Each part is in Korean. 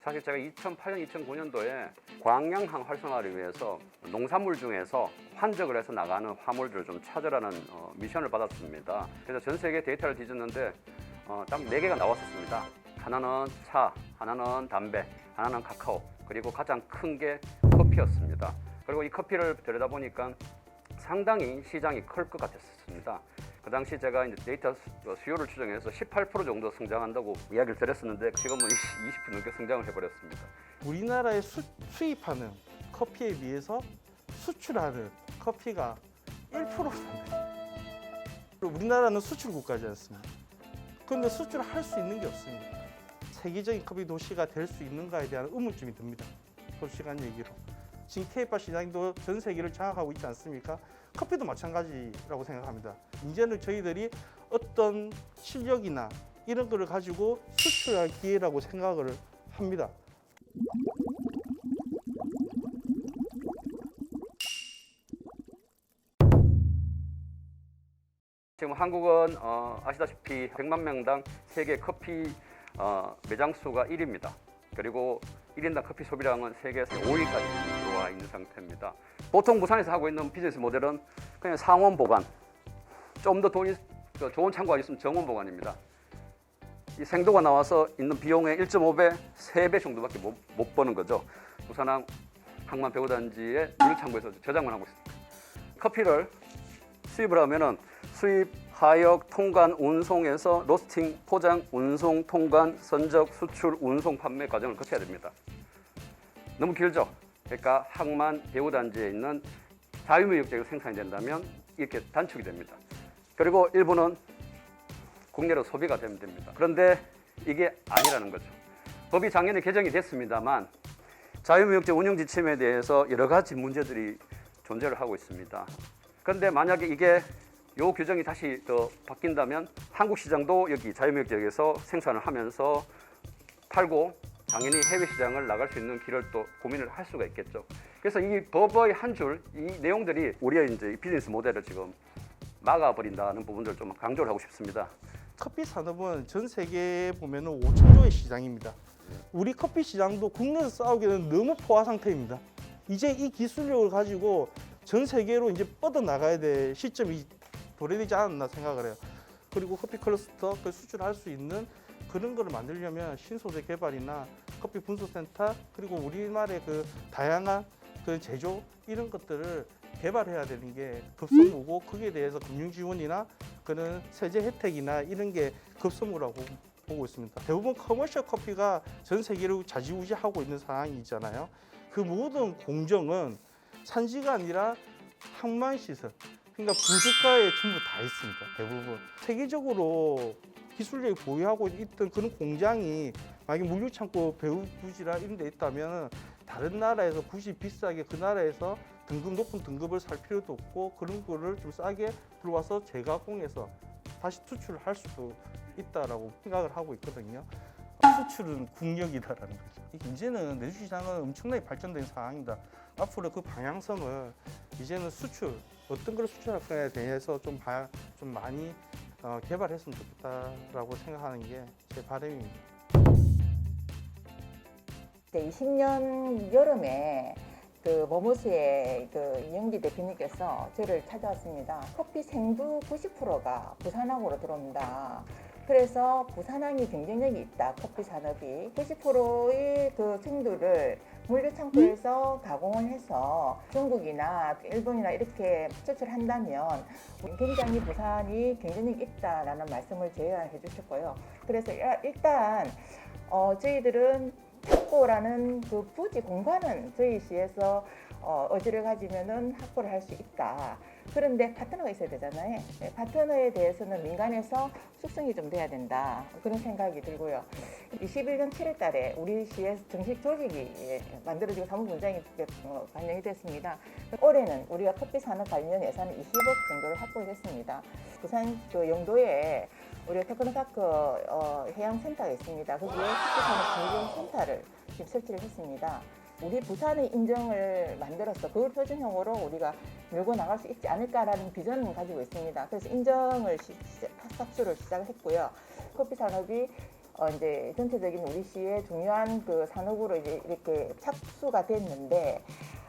사실 제가 2008년, 2009년도에 광양항 활성화를 위해서 농산물 중에서 환적을 해서 나가는 화물들을 좀 찾으라는 미션을 받았습니다. 그래서 전 세계 데이터를 뒤졌는데 딱 4개가 나왔었습니다. 하나는 차, 하나는 담배, 하나는 카카오, 그리고 가장 큰 게 커피였습니다. 그리고 이 커피를 들여다보니까 상당히 시장이 클 것 같았습니다. 그 당시 제가 이제 데이터 수요를 추정해서 18% 정도 성장한다고 이야기를 드렸었는데 지금은 20% 넘게 성장을 해버렸습니다. 우리나라에 수입하는 커피에 비해서 수출하는 커피가 1%랍니다. 우리나라는 수출 국가지 않습니까? 그런데 수출할 수 있는 게 없습니다. 세계적인 커피 도시가 될 수 있는가에 대한 의문점이 듭니다. 솔직한 얘기로. 지금 K-팝 시장도 전 세계를 장악하고 있지 않습니까? 커피도 마찬가지라고 생각합니다. 이제는 저희들이 어떤 실력이나 이런 거를 가지고 수출할 기회라고 생각을 합니다. 지금 한국은 아시다시피 100만 명당 세계 커피 매장 수가 1위입니다. 그리고 1인당 커피 소비량은 세계에서 5위까지 들어와 있는 상태입니다. 보통 부산에서 하고 있는 비즈니스 모델은 그냥 상원 보관, 좀 더 돈이 좋은 창고가 있으면 정원 보관입니다. 이 생도가 나와서 있는 비용의 1.5배, 3배 정도밖에 못 버는 거죠. 부산항 항만 배후단지의 물류창고에서 저장만 하고 있습니다. 커피를 수입을 하면은 수입, 하역, 통관, 운송에서 로스팅, 포장, 운송, 통관, 선적, 수출, 운송, 판매 과정을 거쳐야 됩니다. 너무 길죠? 그러니까 항만 배후단지에 있는 자유무역적으로 생산이 된다면 이렇게 단축이 됩니다. 그리고 일부는 국내로 소비가 되면 됩니다. 그런데 이게 아니라는 거죠. 법이 작년에 개정이 됐습니다만 자유무역적 운영 지침에 대해서 여러 가지 문제들이 존재를 하고 있습니다. 그런데 만약에 이게 요 규정이 다시 더 바뀐다면 한국 시장도 여기 자유무역지역에서 생산을 하면서 팔고 당연히 해외 시장을 나갈 수 있는 길을 또 고민을 할 수가 있겠죠. 그래서 이 법의 한 줄, 이 내용들이 우리의 이제 비즈니스 모델을 지금 막아버린다는 부분들을 좀 강조를 하고 싶습니다. 커피 산업은 전 세계에 보면은 5천조의 시장입니다. 우리 커피 시장도 국내에서 싸우기에는 너무 포화 상태입니다. 이제 이 기술력을 가지고 전 세계로 이제 뻗어 나가야 될 시점이 도래되지 않았나 생각을 해요. 그리고 커피 클러스터 그 수출할 수 있는 그런 거를 만들려면 신소재 개발이나 커피 분수센터 그리고 우리말의 그 다양한 그 제조 이런 것들을 개발해야 되는 게 급선무고 거기에 대해서 금융 지원이나 그런 세제 혜택이나 이런 게 급선무라고 보고 있습니다. 대부분 커머셜 커피가 전 세계로 좌지우지하고 있는 상황이잖아요. 그 모든 공정은 산지가 아니라 항만 시설, 그러니까 분수가에 전부 다 있습니다. 대부분 세계적으로 기술력이 보유하고 있던 그런 공장이 만약에 물류창고 배후 부지라 이런 데 있다면 다른 나라에서 굳이 비싸게 그 나라에서 등급 높은 등급을 살 필요도 없고 그런 거를 좀 싸게 들어와서 재가공해서 다시 수출을 할 수도 있다라고 생각을 하고 있거든요. 수출은 국력이다라는 거죠. 이제는 내수 시장은 엄청나게 발전된 상황이다. 앞으로 그 방향성을 이제는 수출, 어떤 걸 수출할 거에 대해서 좀 많이 개발했으면 좋겠다라고 생각하는 게 제 바람입니다. 20년 여름에 그 모모스의 그 이영기 대표님께서 저를 찾아왔습니다. 커피 생두 90%가 부산항으로 들어옵니다. 그래서 부산항이 경쟁력이 있다. 커피 산업이 90%의 그 생두를 물류창고에서 가공을 해서 중국이나 일본이나 이렇게 수출한다면 굉장히 부산이 경쟁력이 있다라는 말씀을 제안해 주셨고요. 그래서 일단 저희들은 학고라는 그 부지 공간은 저희 시에서 의지를 가지면은 확보를 할 수 있다. 그런데 파트너가 있어야 되잖아요. 네, 파트너에 대해서는 민간에서 숙성이 좀 돼야 된다. 그런 생각이 들고요. 21년 7월 달에 우리 시에서 정식 조직이 만들어지고 사무분장이 반영이 됐습니다. 올해는 우리가 커피 산업 관련 예산을 20억 정도를 확보를 했습니다. 부산 그 영도에 우리가 테크노파크 해양센터가 있습니다. 거기에 커피 산업 공정센터를 지금 설치를 했습니다. 우리 부산의 인정을 만들어서 그걸 표준형으로 우리가 밀고 나갈 수 있지 않을까라는 비전을 가지고 있습니다. 그래서 인정을 삭수를 시작을 했고요. 커피 산업이 이제 전체적인 우리 시의 중요한 그 산업으로 이제 이렇게 착수가 됐는데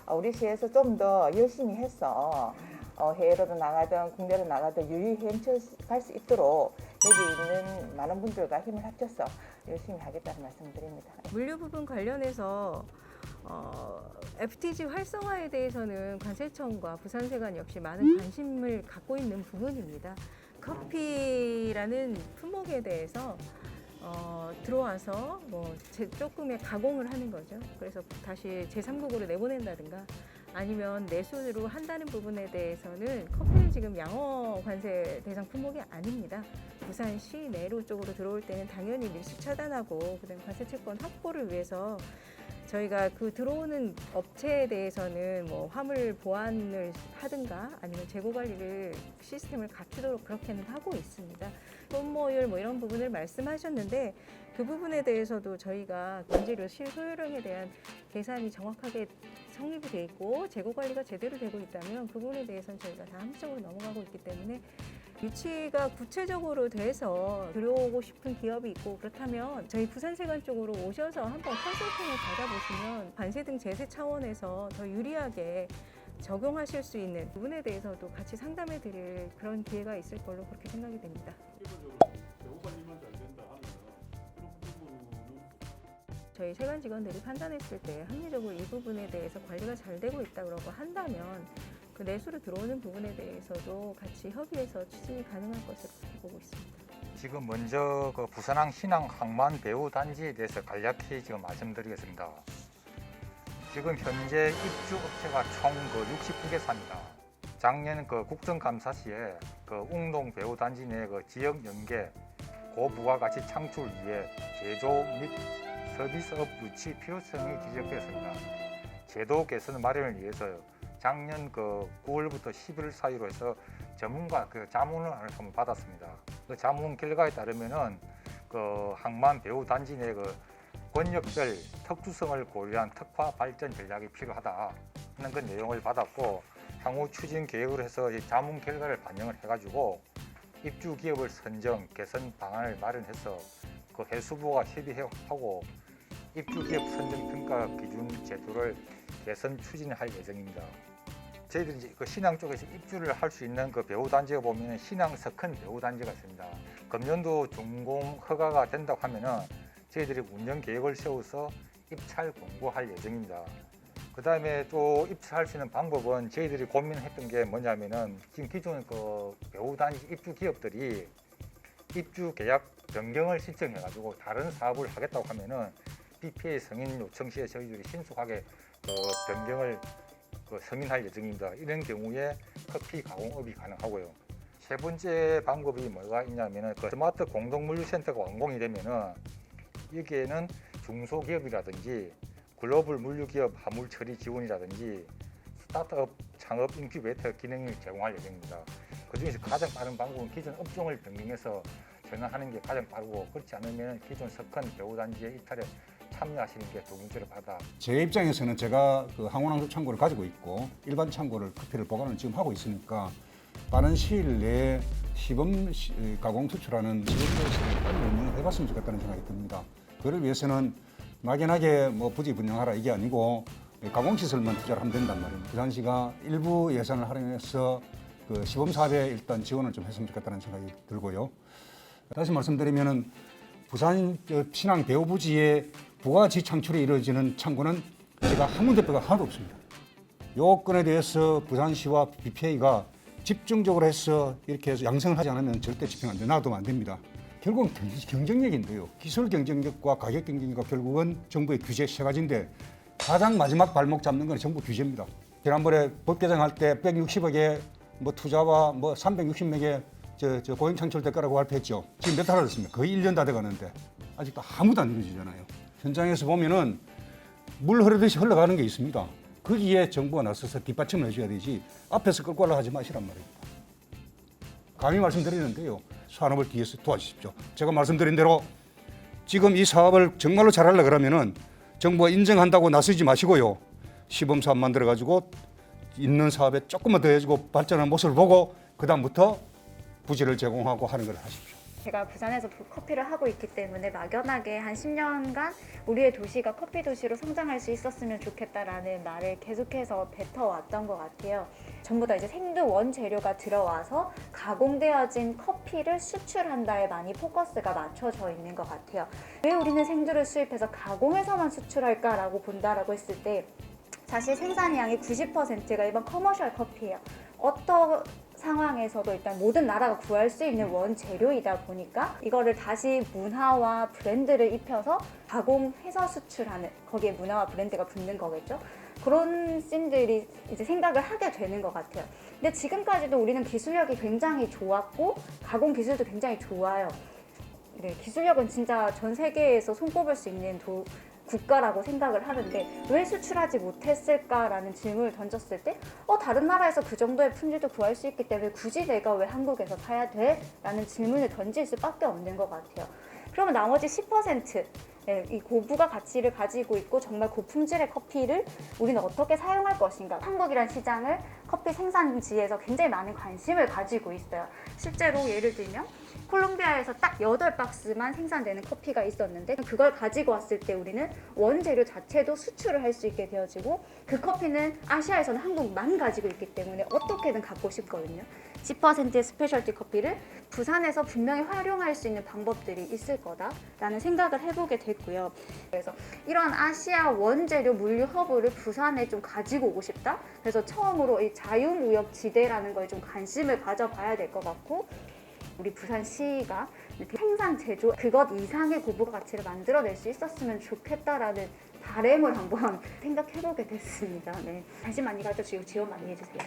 우리 시에서 좀 더 열심히 해서 해외로도 나가든 국내로 나가든 유유히 헤쳐갈 수 있도록 여기 있는 많은 분들과 힘을 합쳐서 열심히 하겠다는 말씀드립니다. 물류 부분 관련해서 FTG 활성화에 대해서는 관세청과 부산세관 역시 많은 관심을 갖고 있는 부분입니다. 커피라는 품목에 대해서 들어와서 뭐 조금의 가공을 하는 거죠. 그래서 다시 제3국으로 내보낸다든가 아니면 내수로 한다는 부분에 대해서는 커피는 지금 양어 관세 대상 품목이 아닙니다. 부산시 내로 쪽으로 들어올 때는 당연히 밀수 차단하고 그다음 관세 채권 확보를 위해서 저희가 그 들어오는 업체에 대해서는 뭐 화물 보안을 하든가 아니면 재고 관리를 시스템을 갖추도록 그렇게는 하고 있습니다. 소모율 뭐 이런 부분을 말씀하셨는데 그 부분에 대해서도 저희가 원재료 실소요량에 대한 계산이 정확하게 성립이 돼 있고 재고 관리가 제대로 되고 있다면 그 부분에 대해서는 저희가 다 합리적으로 넘어가고 있기 때문에 유치가 구체적으로 돼서 들어오고 싶은 기업이 있고 그렇다면 저희 부산세관 쪽으로 오셔서 한번 컨설팅을 받아보시면 관세 등 제세 차원에서 더 유리하게 적용하실 수 있는 부분에 대해서도 같이 상담해 드릴 그런 기회가 있을 걸로 그렇게 생각이 됩니다. 저희 세관 직원들이 판단했을 때 합리적으로 이 부분에 대해서 관리가 잘 되고 있다 그러고 한다면 그 내수로 들어오는 부분에 대해서도 같이 협의해서 추진이 가능할 것으로 그렇게 보고 있습니다. 지금 먼저 그 부산항 신항 항만 배후 단지에 대해서 간략히 지금 말씀드리겠습니다. 지금 현재 입주 업체가 총 69개사입니다. 작년 그 국정감사 시에 그 웅동 배후 단지 내 그 지역 연계 고부가가치 창출 위해 제조 및 서비스업 유치 필요성이 지적되었습니다. 제도 개선 마련을 위해서 작년 그 9월부터 11월 사이로 해서 전문가 그 자문을 한번 받았습니다. 그 자문 결과에 따르면은 그 항만 배후 단지 내 그 권역별 특수성을 고려한 특화 발전 전략이 필요하다 하는 그 내용을 받았고 향후 추진 계획을 해서 이 자문 결과를 반영을 해가지고 입주 기업을 선정 개선 방안을 마련해서 그 해수부가 협의하고 입주 기업 선정 평가 기준 제도를 개선 추진할 예정입니다. 저희들이 이제 그 신항 쪽에서 입주를 할 수 있는 그 배후 단지가 보면 신항 석큰 배후 단지가 있습니다. 금년도 준공 허가가 된다고 하면은 저희들이 운영 계획을 세워서 입찰 공고할 예정입니다. 그 다음에 또 입찰할 수 있는 방법은 저희들이 고민했던 게 뭐냐면은 지금 기존 그 배후 단지 입주 기업들이 입주 계약 변경을 신청해가지고 다른 사업을 하겠다고 하면은 BPA 승인 요청 시에 저희들이 신속하게 변경을 승인할 예정입니다. 이런 경우에 커피 가공업이 가능하고요. 세 번째 방법이 뭐가 있냐면은 그 스마트 공동물류센터가 완공이 되면은 여기에는 중소기업이라든지 글로벌 물류기업 화물 처리 지원이라든지 스타트업 창업 인큐베이터 기능을 제공할 예정입니다. 그중에서 가장 빠른 방법은 기존 업종을 변경해서 전환하는 게 가장 빠르고 그렇지 않으면 기존 석큰 배후 단지의 입찰에 참여하시는 게 두 번째로 받아. 제 입장에서는 제가 그 항원항소 창고를 가지고 있고 일반 창고를 커피를 보관을 지금 하고 있으니까 빠른 시일 내에 시범 가공 수출하는 지역에서 빨리 운영을 해봤으면 좋겠다는 생각이 듭니다. 그를 위해서는 막연하게 뭐 부지분양하라 이게 아니고 가공시설만 투자를 하면 된단 말이에요. 부산시가 일부 예산을 활용해서 그 시범 사업에 일단 지원을 좀 했으면 좋겠다는 생각이 들고요. 다시 말씀드리면은 부산 신항 배후 부지에 부가가치 창출이 이루어지는 창고는 제가 한 군데가 하나도 없습니다. 요 건에 대해서 부산시와 BPA가 집중적으로 해서 이렇게 해서 양성을 하지 않으면 절대 집행 안 돼, 놔두면 안 됩니다. 결국은 경쟁력인데요. 기술 경쟁력과 가격 경쟁력과 결국은 정부의 규제 세 가지인데 가장 마지막 발목 잡는 건 정부 규제입니다. 지난번에 법 개정할 때 160억의 뭐 투자와 뭐 360명의 저 고용 창출될 거라고 발표했죠. 지금 몇 달 됐습니까? 거의 1년 다 돼가는데 아직도 아무도 안 이루어지잖아요. 현장에서 보면은 물 흐르듯이 흘러가는 게 있습니다. 거기에 정부가 나서서 뒷받침을 해줘야 되지 앞에서 끌고 올라가지 마시란 말입니다. 감히 말씀드리는데요. 산업을 뒤에서 도와주십시오. 제가 말씀드린 대로 지금 이 사업을 정말로 잘하려고 그러면은 정부가 인정한다고 나서지 마시고요. 시범 사업 만들어가지고 있는 사업에 조금만 더 해주고 발전하는 모습을 보고 그 다음부터 부지를 제공하고 하는 걸 하십시오. 제가 부산에서 커피를 하고 있기 때문에 막연하게 한 10년간 우리의 도시가 커피 도시로 성장할 수 있었으면 좋겠다라는 말을 계속해서 뱉어왔던 것 같아요. 전부 다 이제 생두 원재료가 들어와서 가공되어진 커피를 수출한다에 많이 포커스가 맞춰져 있는 것 같아요. 왜 우리는 생두를 수입해서 가공해서만 수출할까라고 본다라고 했을 때 사실 생산량의 90%가 일반 커머셜 커피예요. 어떤 상황에서도 일단 모든 나라가 구할 수 있는 원재료이다 보니까 이거를 다시 문화와 브랜드를 입혀서 가공해서 수출하는, 거기에 문화와 브랜드가 붙는 거겠죠. 그런 씬들이 이제 생각을 하게 되는 것 같아요. 근데 지금까지도 우리는 기술력이 굉장히 좋았고 가공 기술도 굉장히 좋아요. 네, 기술력은 진짜 전 세계에서 손꼽을 수 있는 국가라고 생각을 하는데 왜 수출하지 못했을까라는 질문을 던졌을 때 다른 나라에서 그 정도의 품질도 구할 수 있기 때문에 굳이 내가 왜 한국에서 사야 돼? 라는 질문을 던질 수밖에 없는 것 같아요. 그러면 나머지 10%, 이 고부가 가치를 가지고 있고 정말 고품질의 커피를 우리는 어떻게 사용할 것인가. 한국이란 시장을 커피 생산지에서 굉장히 많은 관심을 가지고 있어요. 실제로 예를 들면 콜롬비아에서 딱 8박스만 생산되는 커피가 있었는데 그걸 가지고 왔을 때 우리는 원재료 자체도 수출을 할 수 있게 되어지고 그 커피는 아시아에서는 한국만 가지고 있기 때문에 어떻게든 갖고 싶거든요. 10%의 스페셜티 커피를 부산에서 분명히 활용할 수 있는 방법들이 있을 거다라는 생각을 해보게 됐고요. 그래서 이런 아시아 원재료 물류 허브를 부산에 좀 가지고 오고 싶다. 그래서 처음으로 이 자유무역 지대라는 거에 좀 관심을 가져봐야 될 것 같고 우리 부산시가 생산 제조 그것 이상의 고부가 가치를 만들어낼 수 있었으면 좋겠다라는 바람을 한번 생각해보게 됐습니다. 네. 관심 많이 가져주시고 지원 많이 해주세요.